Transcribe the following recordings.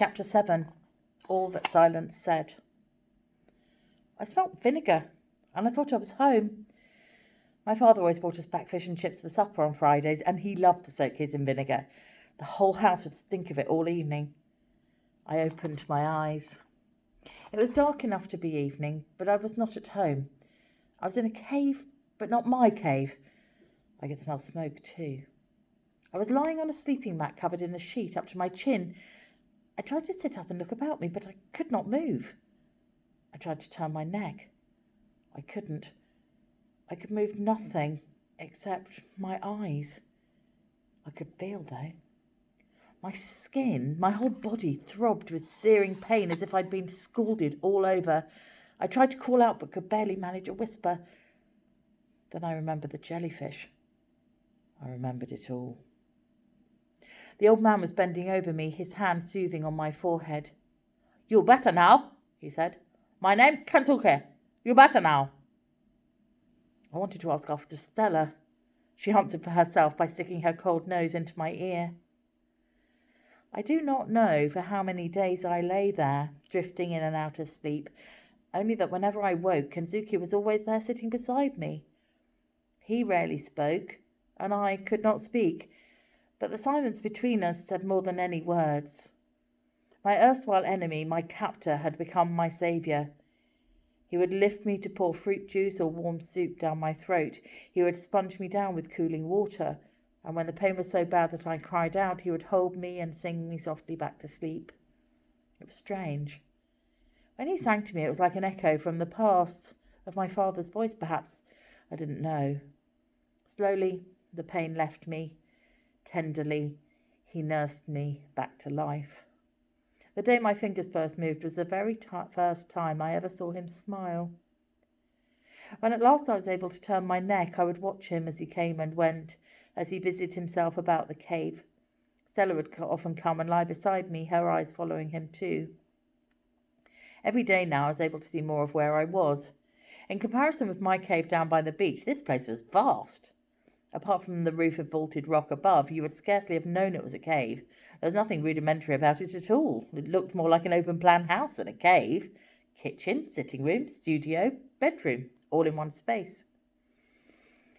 Chapter 7. All that silence said. I smelt vinegar, and I thought I was home. My father always brought us back fish and chips for supper on Fridays, and he loved to soak his in vinegar. The whole house would stink of it all evening. I opened my eyes. It was dark enough to be evening, but I was not at home. I was in a cave, but not my cave. I could smell smoke too. I was lying on a sleeping mat covered in a sheet up to my chin. I tried to sit up and look about me, but I could not move. I tried to turn my neck. I couldn't. I could move nothing except my eyes. I could feel, though. My skin, my whole body throbbed with searing pain as if I'd been scalded all over. I tried to call out but could barely manage a whisper. Then I remembered the jellyfish. I remembered it all. The old man was bending over me, his hand soothing on my forehead. "You better now," he said. "My name's Kensuke. You better now." I wanted to ask after Stella. She answered for herself by sticking her cold nose into my ear. I do not know for how many days I lay there, drifting in and out of sleep, only that whenever I woke, Kensuke was always there sitting beside me. He rarely spoke, and I could not speak, but the silence between us said more than any words. My erstwhile enemy, my captor, had become my saviour. He would lift me to pour fruit juice or warm soup down my throat. He would sponge me down with cooling water, and when the pain was so bad that I cried out, he would hold me and sing me softly back to sleep. It was strange. When he sang to me, it was like an echo from the past, of my father's voice, perhaps. I didn't know. Slowly, the pain left me. Tenderly, he nursed me back to life. The day my fingers first moved was the very first time I ever saw him smile. When at last I was able to turn my neck, I would watch him as he came and went, as he busied himself about the cave. Stella would often come and lie beside me, her eyes following him too. Every day now I was able to see more of where I was. In comparison with my cave down by the beach, this place was vast. Apart from the roof of vaulted rock above, you would scarcely have known it was a cave. There was nothing rudimentary about it at all. It looked more like an open-plan house than a cave. Kitchen, sitting room, studio, bedroom, all in one space.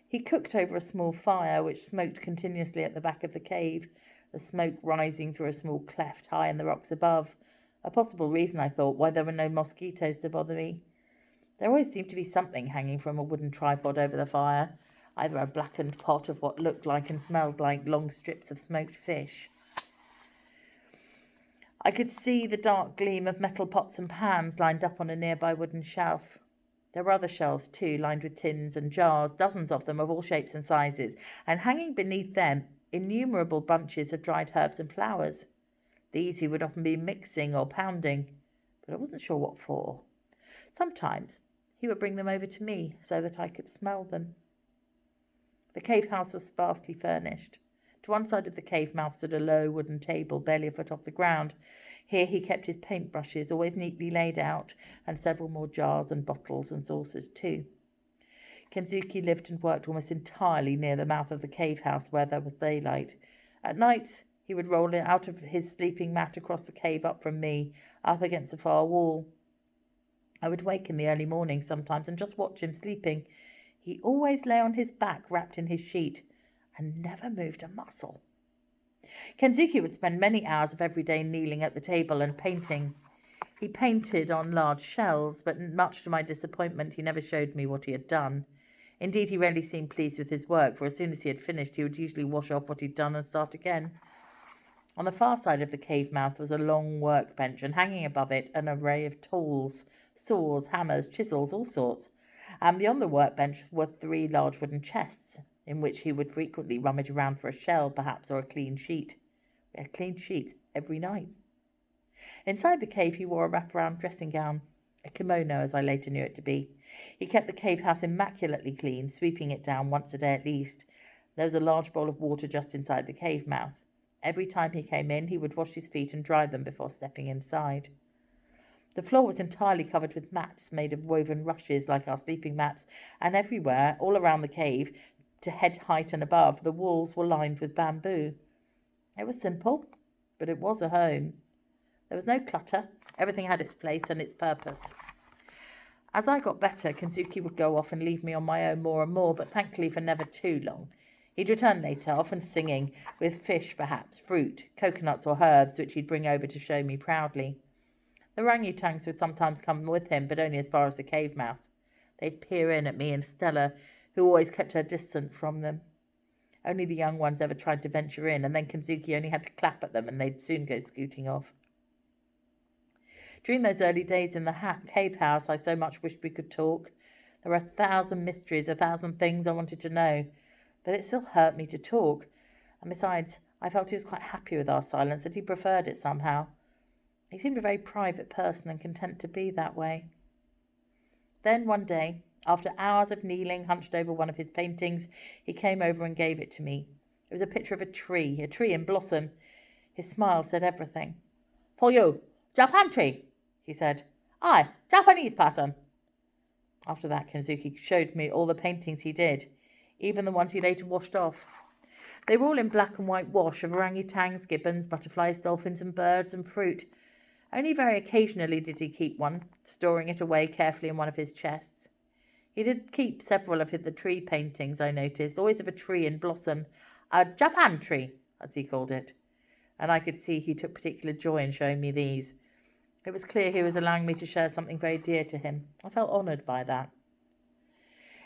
He cooked over a small fire, which smoked continuously at the back of the cave, the smoke rising through a small cleft high in the rocks above. A possible reason, I thought, why there were no mosquitoes to bother me. There always seemed to be something hanging from a wooden tripod over the fire, either a blackened pot of what looked like and smelled like long strips of smoked fish. I could see the dark gleam of metal pots and pans lined up on a nearby wooden shelf. There were other shelves too, lined with tins and jars, dozens of them of all shapes and sizes, and hanging beneath them innumerable bunches of dried herbs and flowers. These he would often be mixing or pounding, but I wasn't sure what for. Sometimes he would bring them over to me so that I could smell them. The cave house was sparsely furnished. To one side of the cave mouth stood a low wooden table, barely a foot off the ground. Here he kept his paintbrushes, always neatly laid out, and several more jars and bottles and saucers too. Kensuke lived and worked almost entirely near the mouth of the cave house where there was daylight. At night he would roll out of his sleeping mat across the cave up from me, up against the far wall. I would wake in the early morning sometimes and just watch him sleeping. He always lay on his back, wrapped in his sheet, and never moved a muscle. Kensuke would spend many hours of every day kneeling at the table and painting. He painted on large shells, but much to my disappointment, he never showed me what he had done. Indeed, he rarely seemed pleased with his work, for as soon as he had finished, he would usually wash off what he'd done and start again. On the far side of the cave mouth was a long workbench, and hanging above it an array of tools, saws, hammers, chisels, all sorts. And beyond the workbench were 3 large wooden chests, in which he would frequently rummage around for a shell, perhaps, or a clean sheet. We had clean sheets every night. Inside the cave he wore a wraparound dressing gown, a kimono as I later knew it to be. He kept the cave house immaculately clean, sweeping it down once a day at least. There was a large bowl of water just inside the cave mouth. Every time he came in, he would wash his feet and dry them before stepping inside. The floor was entirely covered with mats made of woven rushes like our sleeping mats, and everywhere, all around the cave, to head height and above, the walls were lined with bamboo. It was simple, but it was a home. There was no clutter. Everything had its place and its purpose. As I got better, Kensuke would go off and leave me on my own more and more, but thankfully for never too long. He'd return later, often singing, with fish perhaps, fruit, coconuts or herbs, which he'd bring over to show me proudly. The orangutans would sometimes come with him, but only as far as the cave mouth. They'd peer in at me and Stella, who always kept her distance from them. Only the young ones ever tried to venture in, and then Kensuke only had to clap at them and they'd soon go scooting off. During those early days in the cave house, I so much wished we could talk. There were 1,000 mysteries, 1,000 things I wanted to know, but it still hurt me to talk. And besides, I felt he was quite happy with our silence, that he preferred it somehow. He seemed a very private person and content to be that way. Then one day, after hours of kneeling hunched over one of his paintings, he came over and gave it to me. It was a picture of a tree in blossom. His smile said everything. "For you, Japan tree," he said. "I, Japanese person." After that, Kensuke showed me all the paintings he did, even the ones he later washed off. They were all in black and white wash of orangutans, gibbons, butterflies, dolphins and birds and fruit. Only very occasionally did he keep one, storing it away carefully in one of his chests. He did keep several of the tree paintings, I noticed, always of a tree in blossom, a Japan tree, as he called it, and I could see he took particular joy in showing me these. It was clear he was allowing me to share something very dear to him. I felt honoured by that.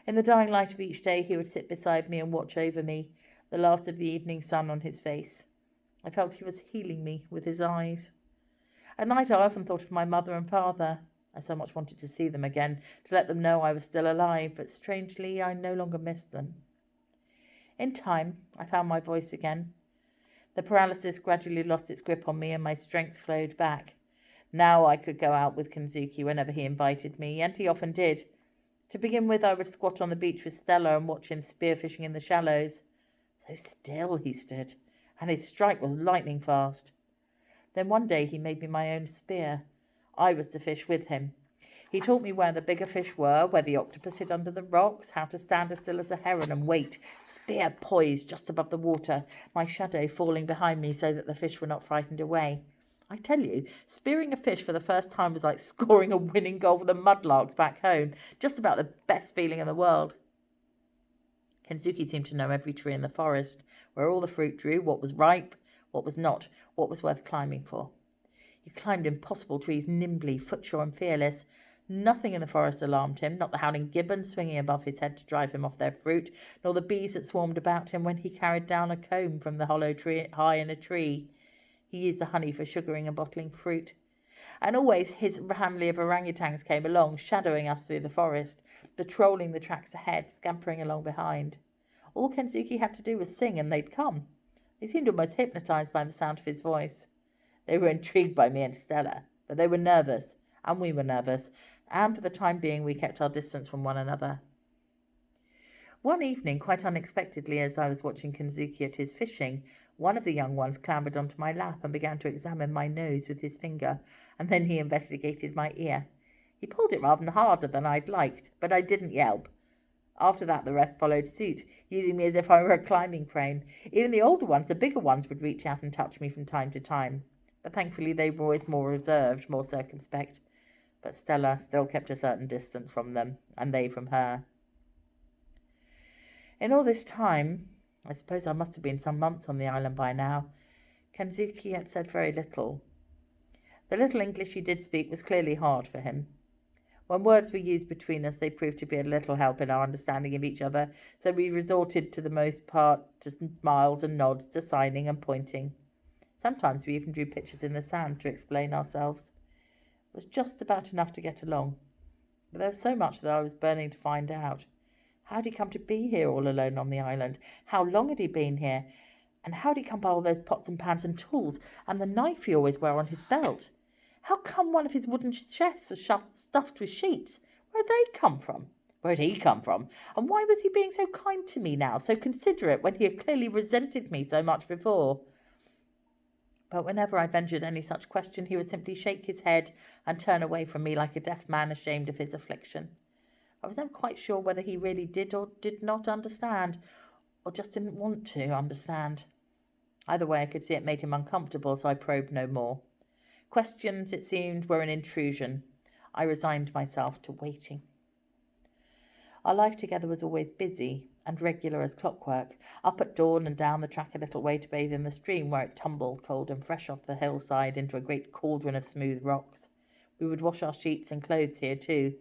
In the dying light of each day, he would sit beside me and watch over me, the last of the evening sun on his face. I felt he was healing me with his eyes. At night I often thought of my mother and father. I so much wanted to see them again, to let them know I was still alive, but strangely I no longer missed them. In time, I found my voice again. The paralysis gradually lost its grip on me and my strength flowed back. Now I could go out with Kensuke whenever he invited me, and he often did. To begin with, I would squat on the beach with Stella and watch him spearfishing in the shallows. So still he stood, and his strike was lightning fast. Then one day he made me my own spear. I was to fish with him. He taught me where the bigger fish were, where the octopus hid under the rocks, how to stand as still as a heron and wait, spear poised just above the water, my shadow falling behind me so that the fish were not frightened away. I tell you, spearing a fish for the first time was like scoring a winning goal for the mudlarks back home, just about the best feeling in the world. Kensuke seemed to know every tree in the forest, where all the fruit grew, what was ripe, what was not, what was worth climbing for. He climbed impossible trees nimbly, footsure and fearless. Nothing in the forest alarmed him, not the howling gibbons swinging above his head to drive him off their fruit, nor the bees that swarmed about him when he carried down a comb from the hollow tree high in a tree. He used the honey for sugaring and bottling fruit. And always his family of orangutans came along, shadowing us through the forest, patrolling the tracks ahead, scampering along behind. All Kensuke had to do was sing, and they'd come. They seemed almost hypnotized by the sound of his voice. They were intrigued by me and Stella, but they were nervous, and we were nervous, and for the time being we kept our distance from one another. One evening, quite unexpectedly, as I was watching Kensuke at his fishing, one of the young ones clambered onto my lap and began to examine my nose with his finger, and then he investigated my ear. He pulled it rather harder than I'd liked, but I didn't yelp. After that, the rest followed suit, using me as if I were a climbing frame. Even the older ones, the bigger ones, would reach out and touch me from time to time. But thankfully they were always more reserved, more circumspect. But Stella still kept a certain distance from them, and they from her. In all this time, I suppose I must have been some months on the island by now, Kensuke had said very little. The little English he did speak was clearly hard for him. When words were used between us, they proved to be a little help in our understanding of each other, so we resorted to the most part to smiles and nods, to signing and pointing. Sometimes we even drew pictures in the sand to explain ourselves. It was just about enough to get along, but there was so much that I was burning to find out. How had he come to be here all alone on the island? How long had he been here? And how had he come by all those pots and pans and tools, and the knife he always wore on his belt? How come one of his wooden chests was stuffed with sheets? Where had they come from? Where had he come from? And why was he being so kind to me now, so considerate, when he had clearly resented me so much before? But whenever I ventured any such question, he would simply shake his head and turn away from me like a deaf man ashamed of his affliction. I was never quite sure whether he really did or did not understand, or just didn't want to understand. Either way, I could see it made him uncomfortable, so I probed no more. Questions, it seemed, were an intrusion. I resigned myself to waiting. Our life together was always busy and regular as clockwork, up at dawn and down the track a little way to bathe in the stream where it tumbled cold and fresh off the hillside into a great cauldron of smooth rocks. We would wash our sheets and clothes here too.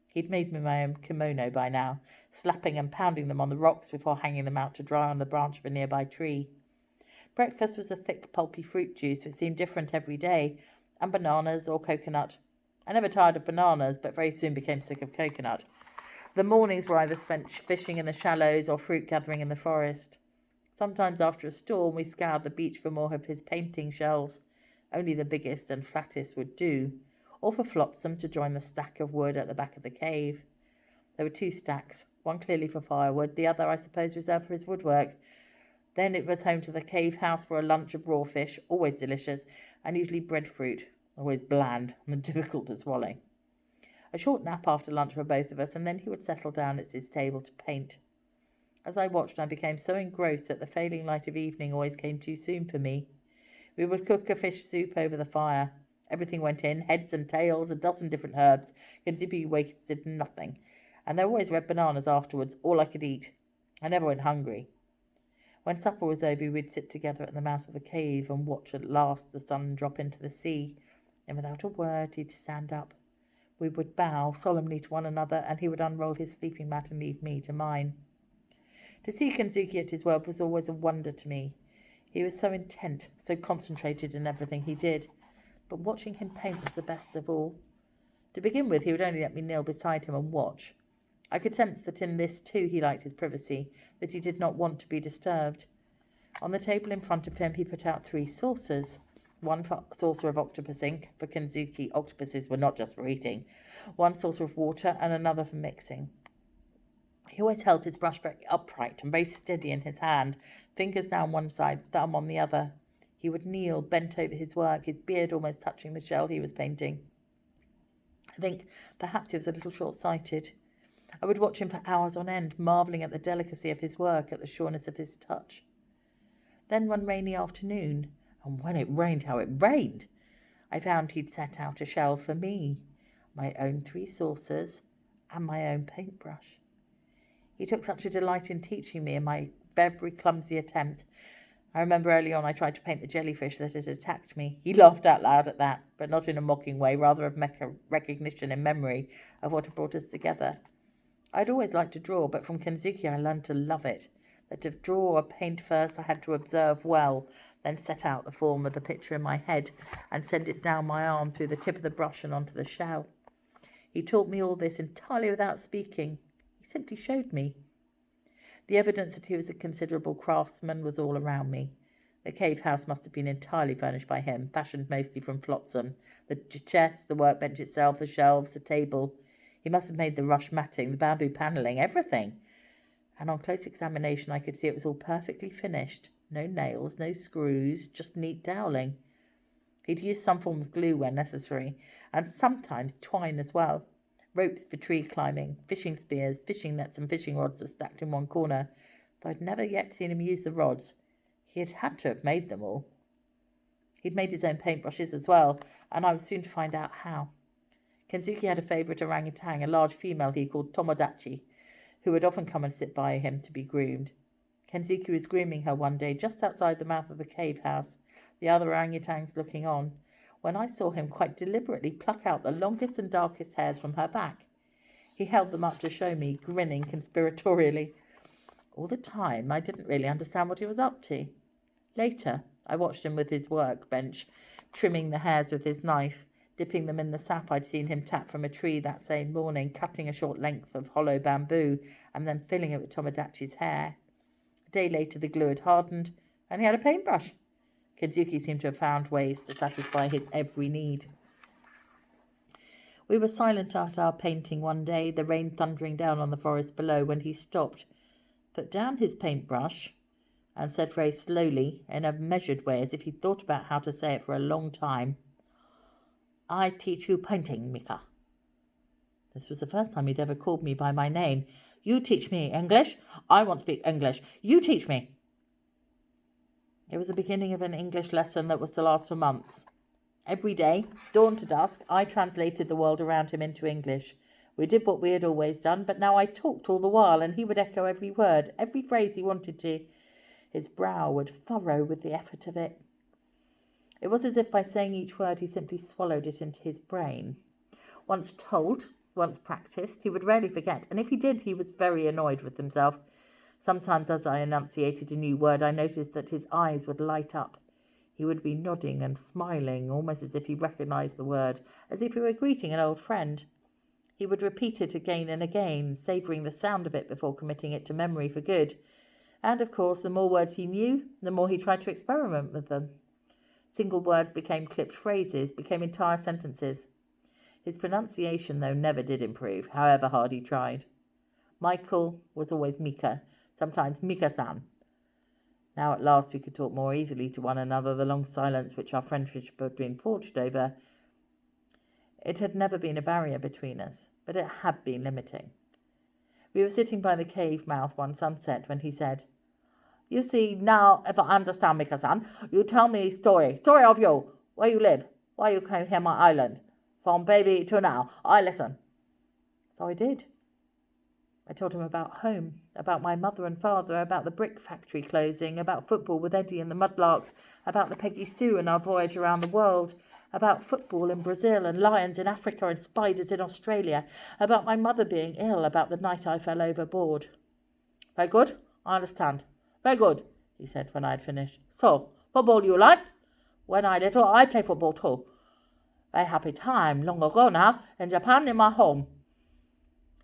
He'd made me my own kimono by now, slapping and pounding them on the rocks before hanging them out to dry on the branch of a nearby tree. Breakfast was a thick, pulpy fruit juice that seemed different every day, and bananas or coconut. I never tired of bananas, but very soon became sick of coconut. The mornings were either spent fishing in the shallows or fruit gathering in the forest. Sometimes after a storm we scoured the beach for more of his painting shells. Only the biggest and flattest would do, or for Flotsam to join the stack of wood at the back of the cave. There were 2 stacks, one clearly for firewood, the other, I suppose, reserved for his woodwork. Then it was home to the cave house for a lunch of raw fish, always delicious, and usually breadfruit, always bland and difficult to swallow. A short nap after lunch for both of us, and then he would settle down at his table to paint. As I watched, I became so engrossed that the failing light of evening always came too soon for me. We would cook a fish soup over the fire. Everything went in, heads and tails, a dozen different herbs. Kensuke wasted nothing. And there were always red bananas afterwards, all I could eat. I never went hungry. When supper was over, we'd sit together at the mouth of the cave and watch at last the sun drop into the sea. And without a word, he'd stand up. We would bow solemnly to one another, and he would unroll his sleeping mat and leave me to mine. To see Kensuke at his work was always a wonder to me. He was so intent, so concentrated in everything he did. But watching him paint was the best of all. To begin with, he would only let me kneel beside him and watch. I could sense that in this too he liked his privacy, that he did not want to be disturbed. On the table in front of him he put out 3 saucers. One saucer of octopus ink, for Kensuke octopuses were not just for eating, one saucer of water, and another for mixing. He always held his brush very upright and very steady in his hand, fingers down one side, thumb on the other. He would kneel, bent over his work, his beard almost touching the shell he was painting. I think perhaps he was a little short-sighted. I would watch him for hours on end, marvelling at the delicacy of his work, at the sureness of his touch. Then one rainy afternoon, and when it rained, how it rained, I found he'd set out a shell for me, my own 3 saucers, and my own paintbrush. He took such a delight in teaching me in my very clumsy attempt. I remember early on I tried to paint the jellyfish that had attacked me. He laughed out loud at that, but not in a mocking way, rather of recognition and memory of what had brought us together. I'd always liked to draw, but from Kensuke I learned to love it, that to draw or paint first I had to observe well, then set out the form of the picture in my head and send it down my arm through the tip of the brush and onto the shell. He taught me all this entirely without speaking. He simply showed me. The evidence that he was a considerable craftsman was all around me. The cave house must have been entirely furnished by him, fashioned mostly from Flotsam. The chest, the workbench itself, the shelves, the table. He must have made the rush matting, the bamboo panelling, everything. And on close examination I could see it was all perfectly finished. No nails, no screws, just neat doweling. He'd used some form of glue when necessary, and sometimes twine as well. Ropes for tree climbing, fishing spears, fishing nets and fishing rods are stacked in one corner, though I'd never yet seen him use the rods. He had to have made them all. He'd made his own paintbrushes as well, and I was soon to find out how. Kensuke had a favourite orangutan, a large female he called Tomodachi, who would often come and sit by him to be groomed. Kensuke was grooming her one day just outside the mouth of the cave house, the other orangutans looking on, when I saw him quite deliberately pluck out the longest and darkest hairs from her back. He held them up to show me, grinning conspiratorially. All the time I didn't really understand what he was up to. Later I watched him with his workbench, trimming the hairs with his knife, dipping them in the sap I'd seen him tap from a tree that same morning, cutting a short length of hollow bamboo, and then filling it with Tomodachi's hair. A day later the glue had hardened, and he had a paintbrush. Kensuke seemed to have found ways to satisfy his every need. We were silent at our painting one day, the rain thundering down on the forest below, when he stopped, put down his paintbrush, and said very slowly, in a measured way, as if he'd thought about how to say it for a long time, "I teach you painting, Mika." This was the first time he'd ever called me by my name. "You teach me English. I want to speak English. You teach me." It was the beginning of an English lesson that was to last for months. Every day, dawn to dusk, I translated the world around him into English. We did what we had always done, but now I talked all the while, and he would echo every word, every phrase he wanted to. His brow would furrow with the effort of it. It was as if by saying each word he simply swallowed it into his brain. Once told, once practised, he would rarely forget, and if he did, he was very annoyed with himself. Sometimes as I enunciated a new word, I noticed that his eyes would light up. He would be nodding and smiling, almost as if he recognized the word, as if he were greeting an old friend. He would repeat it again and again, savouring the sound of it before committing it to memory for good. And, of course, the more words he knew, the more he tried to experiment with them. Single words became clipped phrases, became entire sentences. His pronunciation, though, never did improve, however hard he tried. Michael was always Mika, sometimes Mika-san. Now at last we could talk more easily to one another. The long silence which our friendship had been forged over, it had never been a barrier between us, but it had been limiting. We were sitting by the cave mouth one sunset when he said, "You see, now if I understand, Mika-san, you tell me story of you, where you live, why you came here my island. From baby to now, I listen." So I did. I told him about home, about my mother and father, about the brick factory closing, about football with Eddie and the Mudlarks, about the Peggy Sue and our voyage around the world, about football in Brazil and lions in Africa and spiders in Australia, about my mother being ill, about the night I fell overboard. "Very good, I understand. Very good," he said when I had finished. "So, football you like? When I little, I play football too. Very happy time, long ago now, in Japan, in my home."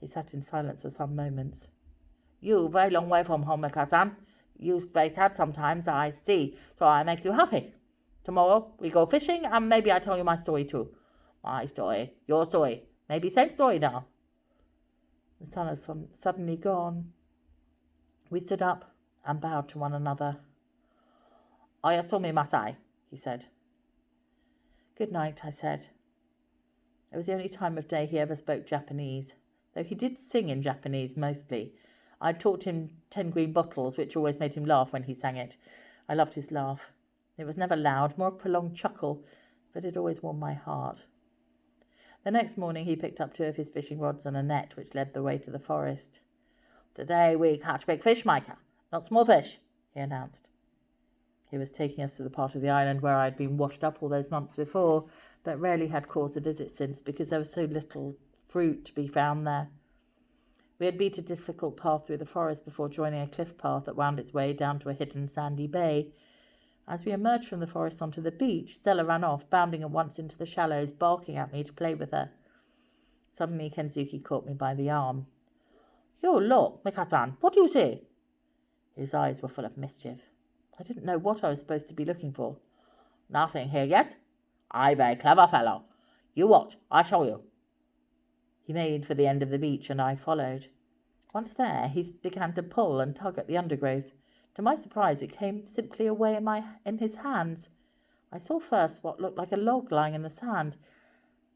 He sat in silence for some moments. "You very long way from home, Mika-san. You very sad sometimes, I see, so I make you happy. Tomorrow we go fishing, and maybe I tell you my story too. My story, your story, maybe same story now." The sun had suddenly gone. We stood up and bowed to one another. "Oyasumi Masai," he said. "Good night," I said. It was the only time of day he ever spoke Japanese, though he did sing in Japanese mostly. I'd taught him 10 Green Bottles, which always made him laugh when he sang it. I loved his laugh. It was never loud, more a prolonged chuckle, but it always warmed my heart. The next morning he picked up 2 of his fishing rods and a net which led the way to the forest. "Today we catch big fish, Micah, not small fish," he announced. He was taking us to the part of the island where I had been washed up all those months before, but rarely had caused a visit since, because there was so little fruit to be found there. We had beat a difficult path through the forest before joining a cliff path that wound its way down to a hidden sandy bay. As we emerged from the forest onto the beach, Stella ran off, bounding at once into the shallows, barking at me to play with her. Suddenly Kensuke caught me by the arm. "You look, Mika-san, what do you see?" His eyes were full of mischief. I didn't know what I was supposed to be looking for. "Nothing here, yes? I very clever fellow. You watch, I show you." He made for the end of the beach, and I followed. Once there, he began to pull and tug at the undergrowth. To my surprise, it came simply away in his hands. I saw first what looked like a log lying in the sand,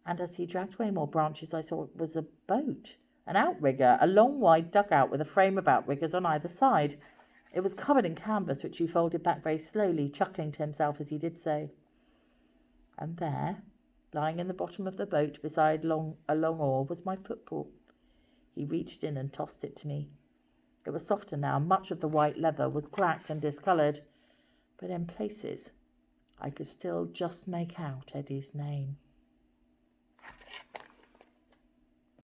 and as he dragged away more branches, I saw it was a boat, an outrigger, a long, wide dugout with a frame of outriggers on either side. It was covered in canvas, which he folded back very slowly, chuckling to himself as he did so. And there, lying in the bottom of the boat beside a long oar, was my football. He reached in and tossed it to me. It was softer now. Much of the white leather was cracked and discoloured, but in places I could still just make out Eddie's name.